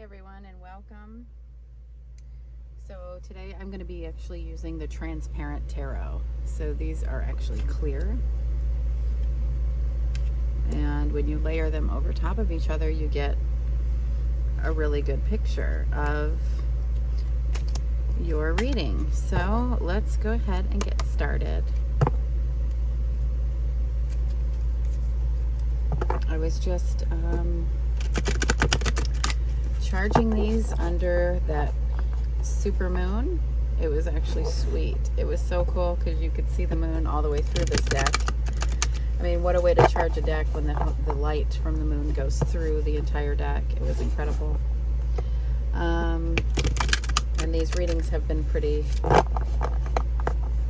everyone, and welcome. So today I'm going to be actually using the transparent tarot. So these are actually clear, and when you layer them over top of each other, you get a really good picture of your reading. So let's go ahead and get started. I was just charging these under that super moon. It was actually sweet. It was so cool because you could see the moon all the way through this deck. I mean, what a way to charge a deck when the light from the moon goes through the entire deck. It was incredible. And these readings have been pretty,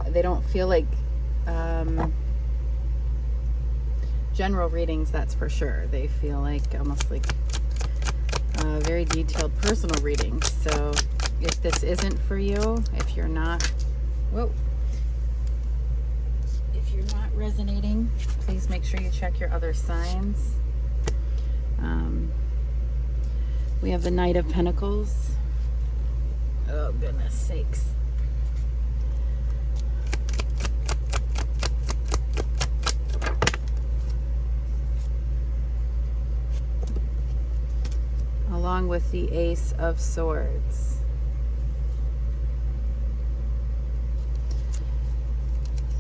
they don't feel like general readings, that's for sure. They feel like almost like very detailed personal readings. So if this isn't for you, if you're not resonating, please make sure you check your other signs. We have the Knight of Pentacles. Oh goodness sakes. Along with the Ace of Swords.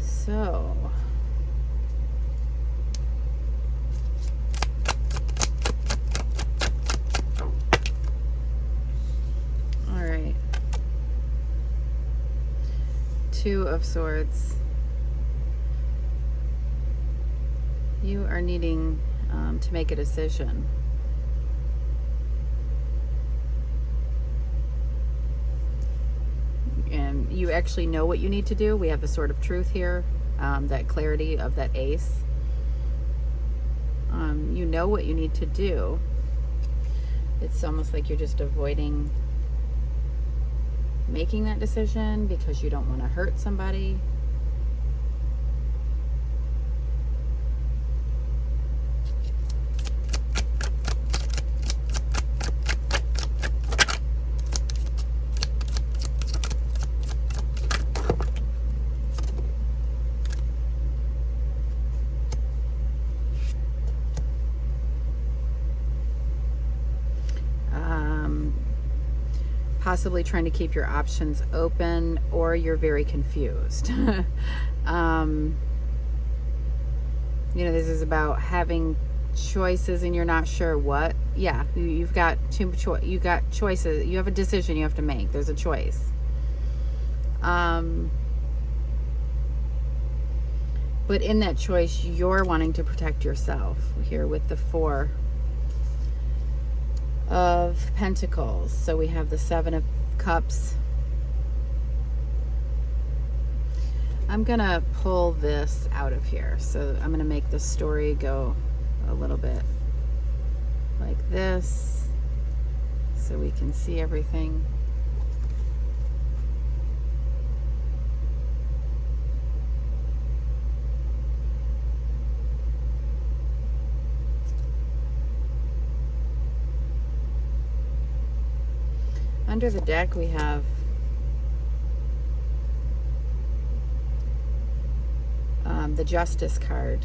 So, all right. Two of Swords. You are needing to make a decision. And you actually know what you need to do. We have the Sword of Truth here, that clarity of that ace. You know what you need to do. It's almost like you're just avoiding making that decision because you don't want to hurt somebody. Possibly trying to keep your options open, or you're very confused. You know, this is about having choices and you're not sure what. Yeah, you've got you got choices. You have a decision you have to make. There's a choice. But in that choice, you're wanting to protect yourself here with the Four of Pentacles. So we have the Seven of Cups. I'm gonna pull this out of here. So I'm gonna make the story go a little bit like this so we can see everything. Under the deck, we have the Justice card.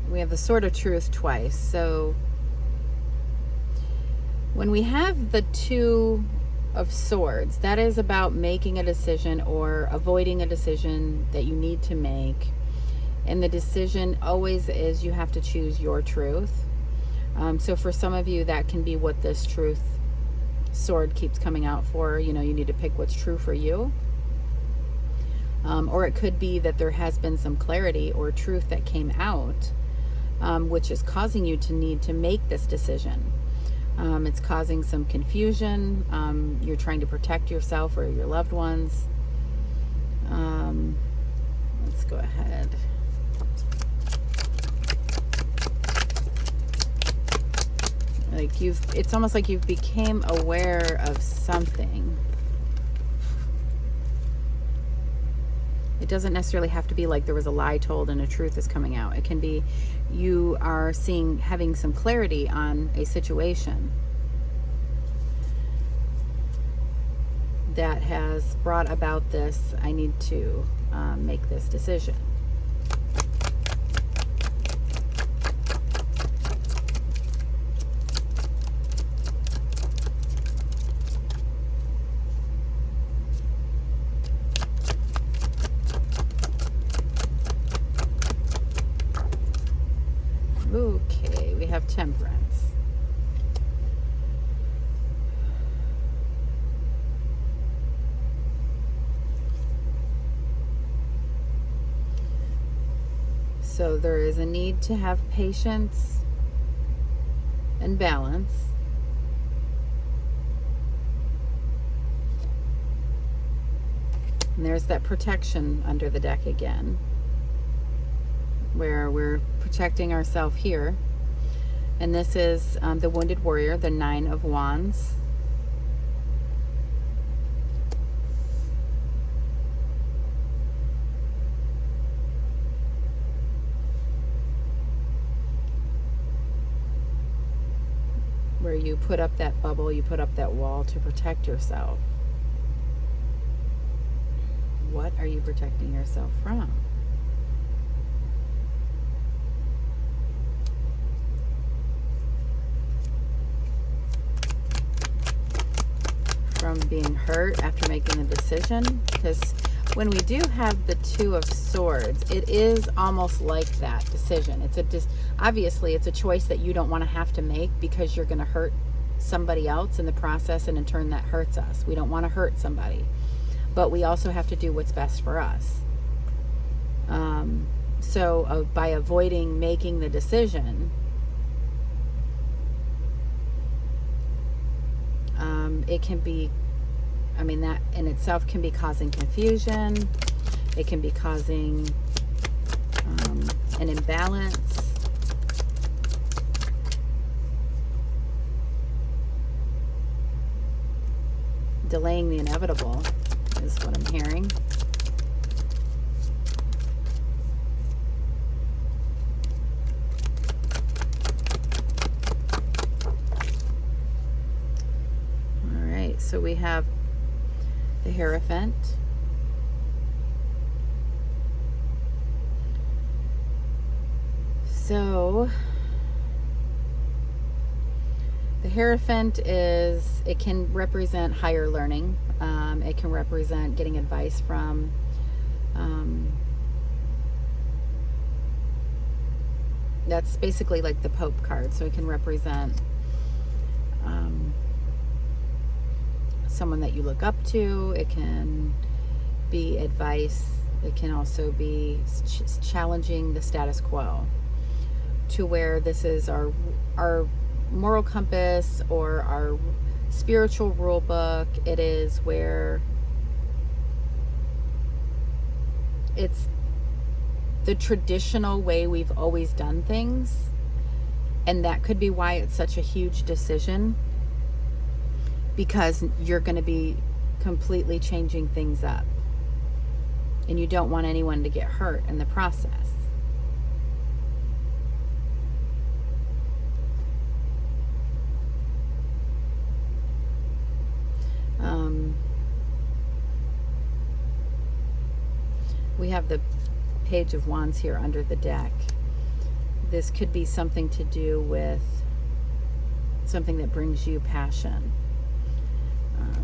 We have the Sword of Truth twice. So when we have the Two of Swords, that is about making a decision or avoiding a decision that you need to make. And the decision always is you have to choose your truth. So for some of you, that can be what this truth sword keeps coming out for. You know, you need to pick what's true for you. Or it could be that there has been some clarity or truth that came out, which is causing you to need to make this decision. It's causing some confusion. You're trying to protect yourself or your loved ones. Let's go ahead. Like it's almost like you've became aware of something. It doesn't necessarily have to be like there was a lie told and a truth is coming out. It can be you are having some clarity on a situation that has brought about this. I need to make this decision. Okay, we have Temperance. So there is a need to have patience and balance. And there's that protection under the deck again, where we're protecting ourselves here. And this is the Wounded Warrior, the Nine of Wands. Where you put up that bubble, you put up that wall to protect yourself. What are you protecting yourself from? From being hurt after making a decision? Because when we do have the Two of Swords, it is almost like that decision. Obviously, it's a choice that you don't want to have to make because you're going to hurt somebody else in the process, and in turn that hurts us. We don't want to hurt somebody, but we also have to do what's best for us. So by avoiding making the decision, it can be, that in itself can be causing confusion. It can be causing an imbalance. Delaying the inevitable is what I'm hearing. All right, so we have the Hierophant. So the Hierophant it can represent higher learning. It can represent getting advice from that's basically like the Pope card. So it can represent someone that you look up to. It can be advice. It can also be challenging the status quo, to where this is our moral compass or our spiritual rule book. It is where it's the traditional way we've always done things, and that could be why it's such a huge decision, because you're going to be completely changing things up, and you don't want anyone to get hurt in the process. We have the Page of Wands here under the deck. This could be something to do with something that brings you passion,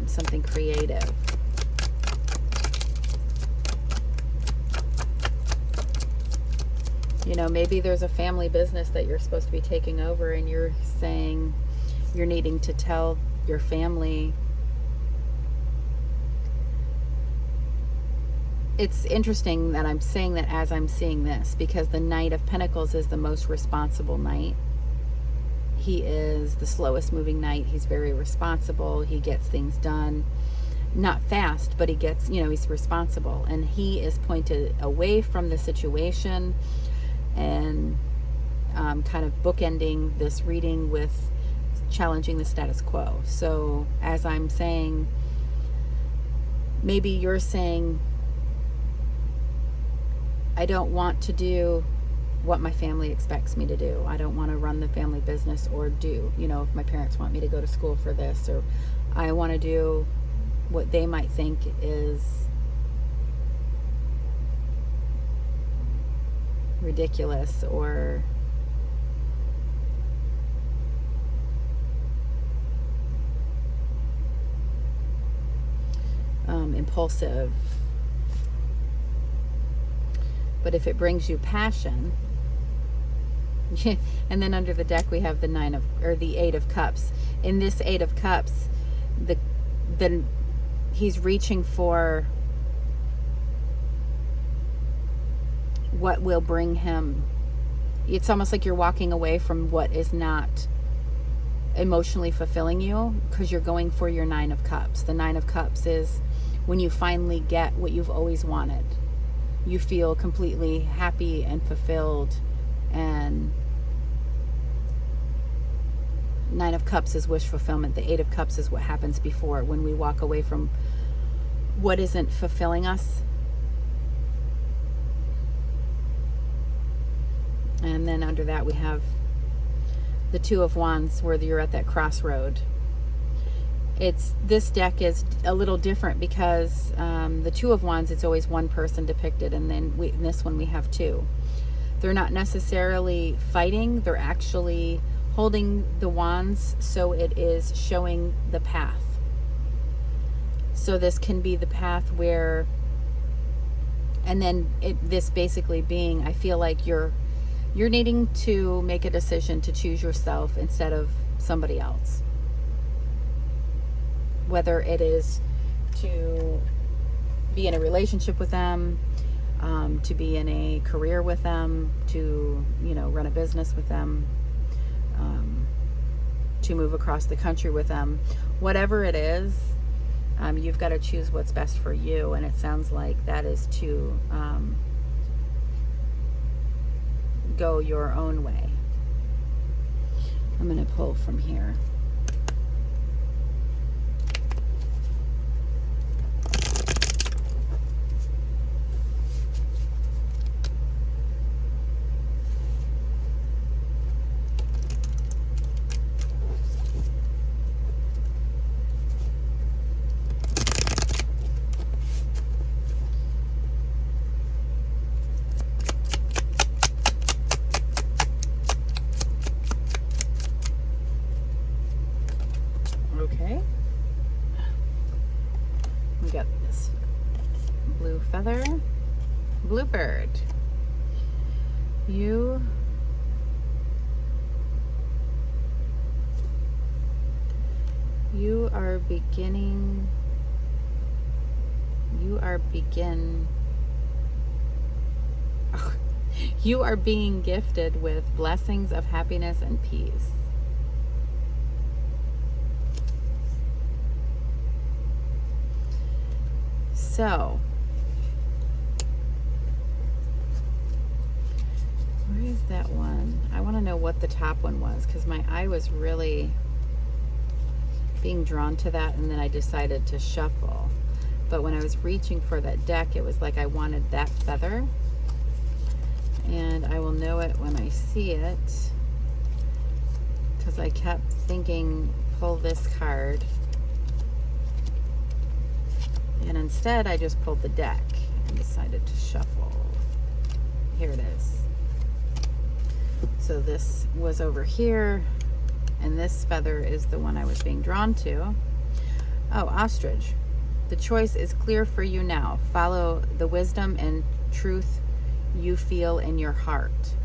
something creative. Maybe there's a family business that you're supposed to be taking over, and you're saying you're needing to tell your family. It's interesting that I'm saying that as I'm seeing this, because the Knight of Pentacles is the most responsible knight. He is the slowest moving knight. He's very responsible. He gets things done. Not fast, but he gets, he's responsible. And he is pointed away from the situation and kind of bookending this reading with challenging the status quo. So as I'm saying, maybe you're saying, I don't want to do what my family expects me to do. I don't want to run the family business or do, you know, if my parents want me to go to school for this, or I want to do what they might think is ridiculous or impulsive. But if it brings you passion, and then under the deck we have the 8 of Cups. In this 8 of Cups, he's reaching for what will bring him. It's almost like you're walking away from what is not emotionally fulfilling you, because you're going for your 9 of Cups. The 9 of Cups is when you finally get what you've always wanted. You feel completely happy and fulfilled, and 9 of Cups is wish fulfillment. The 8 of Cups is what happens before, when we walk away from what isn't fulfilling us. And then under that we have the 2 of Wands, where you're at that crossroad. This deck is a little different because the 2 of Wands, it's always one person depicted, and then in this one we have 2. They're not necessarily fighting, they're actually holding the wands, so it is showing the path. So this can be the path where, and then this basically being, I feel like you're needing to make a decision to choose yourself instead of somebody else. Whether it is to be in a relationship with them, to be in a career with them, to, you know, run a business with them, to move across the country with them. Whatever it is, you've got to choose what's best for you, and it sounds like that is to go your own way. I'm going to pull from here. Okay, we got this blue feather, bluebird. You are beginning. You are being gifted with blessings of happiness and peace. So, where is that one? I want to know what the top one was, because my eye was really being drawn to that, and then I decided to shuffle. But when I was reaching for that deck, it was like I wanted that feather, and I will know it when I see it, because I kept thinking, pull this card. And instead, I just pulled the deck and decided to shuffle. Here it is. So this was over here, and this feather is the one I was being drawn to. Oh, ostrich. The choice is clear for you now. Follow the wisdom and truth you feel in your heart.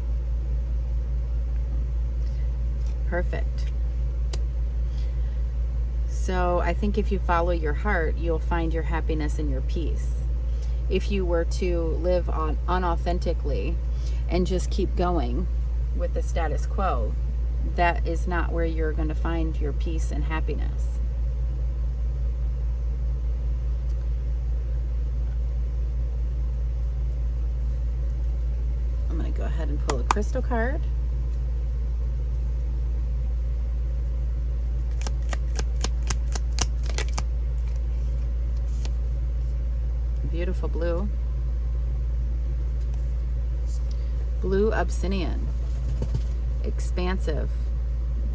Perfect. So I think if you follow your heart, you'll find your happiness and your peace. If you were to live unauthentically and just keep going with the status quo, that is not where you're going to find your peace and happiness. I'm going to go ahead and pull a crystal card. Beautiful blue. Blue obsidian, expansive,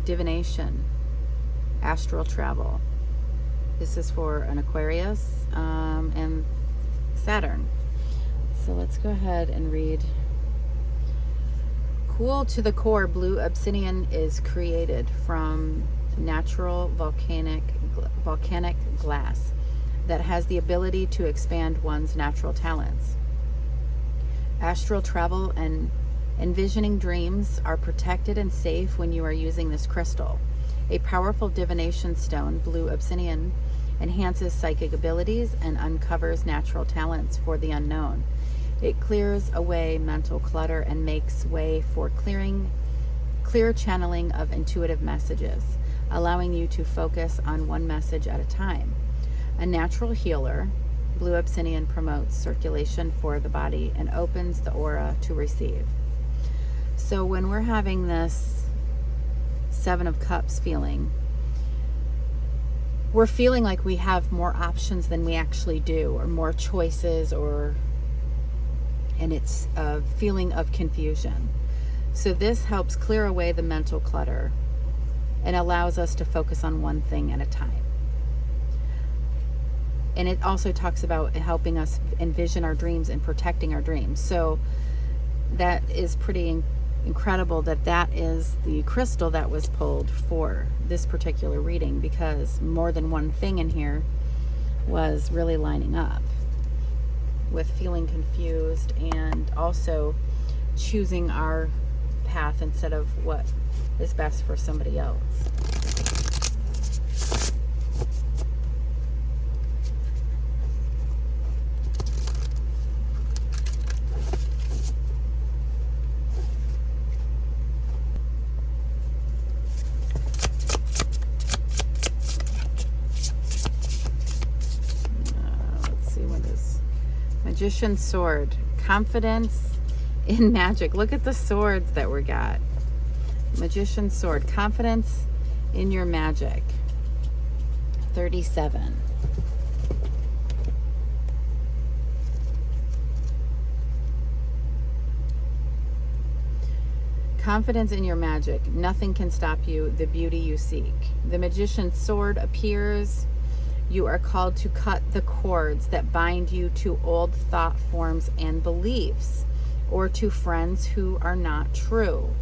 divination, astral travel. This is for an Aquarius and Saturn. So let's go ahead and read. Cool to the core, blue obsidian is created from natural volcanic glass that has the ability to expand one's natural talents. Astral travel and envisioning dreams are protected and safe when you are using this crystal. A powerful divination stone, blue obsidian, enhances psychic abilities and uncovers natural talents for the unknown. It clears away mental clutter and makes way for clear channeling of intuitive messages, allowing you to focus on one message at a time. A natural healer, blue obsidian promotes circulation for the body and opens the aura to receive. So when we're having this Seven of Cups feeling, we're feeling like we have more options than we actually do, or more choices, and it's a feeling of confusion. So this helps clear away the mental clutter and allows us to focus on one thing at a time. And it also talks about helping us envision our dreams and protecting our dreams. So that is pretty incredible that is the crystal that was pulled for this particular reading, because more than one thing in here was really lining up with feeling confused and also choosing our path instead of what is best for somebody else. Magician's sword, confidence in magic. Look at the swords that we got. Magician's sword, confidence in your magic. 37. Confidence in your magic. Nothing can stop you, the beauty you seek. The magician's sword appears. You are called to cut the cords that bind you to old thought forms and beliefs, or to friends who are not true.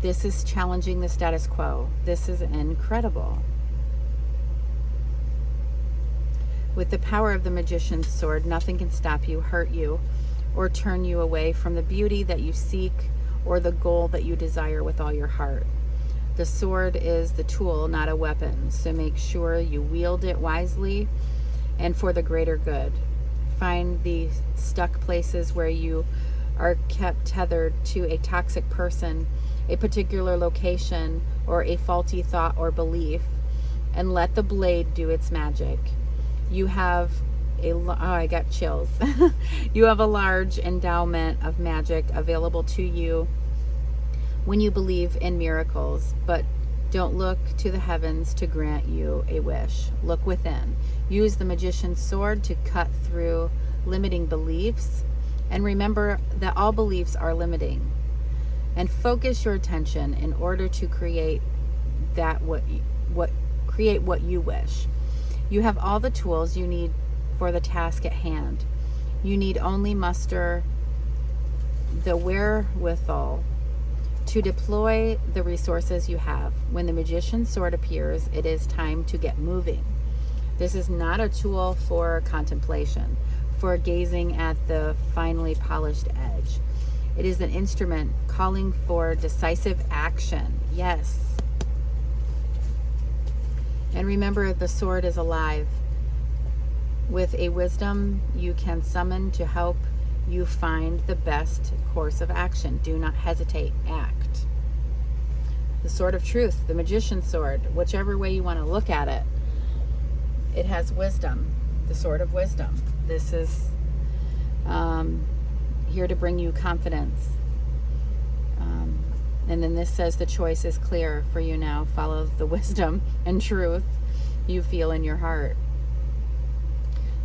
This is challenging the status quo. This is incredible. With the power of the magician's sword, nothing can stop you, hurt you, or turn you away from the beauty that you seek or the goal that you desire with all your heart. The sword is the tool, not a weapon, so make sure you wield it wisely and for the greater good. Find the stuck places where you are kept tethered to a toxic person, a particular location, or a faulty thought or belief, and let the blade do its magic. You have I got chills. You have a large endowment of magic available to you when you believe in miracles, but don't look to the heavens to grant you a wish. Look within. Use the magician's sword to cut through limiting beliefs, and remember that all beliefs are limiting. And focus your attention in order to create what you wish. You have all the tools you need for the task at hand. You need only muster the wherewithal to deploy the resources you have. When the magician's sword appears, it is time to get moving. This is not a tool for contemplation, for gazing at the finely polished edge. It is an instrument calling for decisive action. Yes. And remember, the sword is alive. With a wisdom you can summon to help you find the best course of action. Do not hesitate, act. The sword of truth, the magician's sword, whichever way you want to look at it, it has wisdom, the sword of wisdom. This is here to bring you confidence. And then this says the choice is clear for you now. Follow the wisdom and truth you feel in your heart.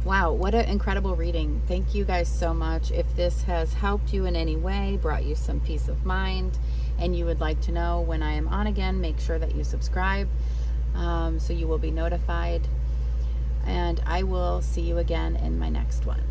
Wow, what an incredible reading. Thank you guys so much. If this has helped you in any way, brought you some peace of mind, and you would like to know when I am on again, make sure that you subscribe so you will be notified. And I will see you again in my next one.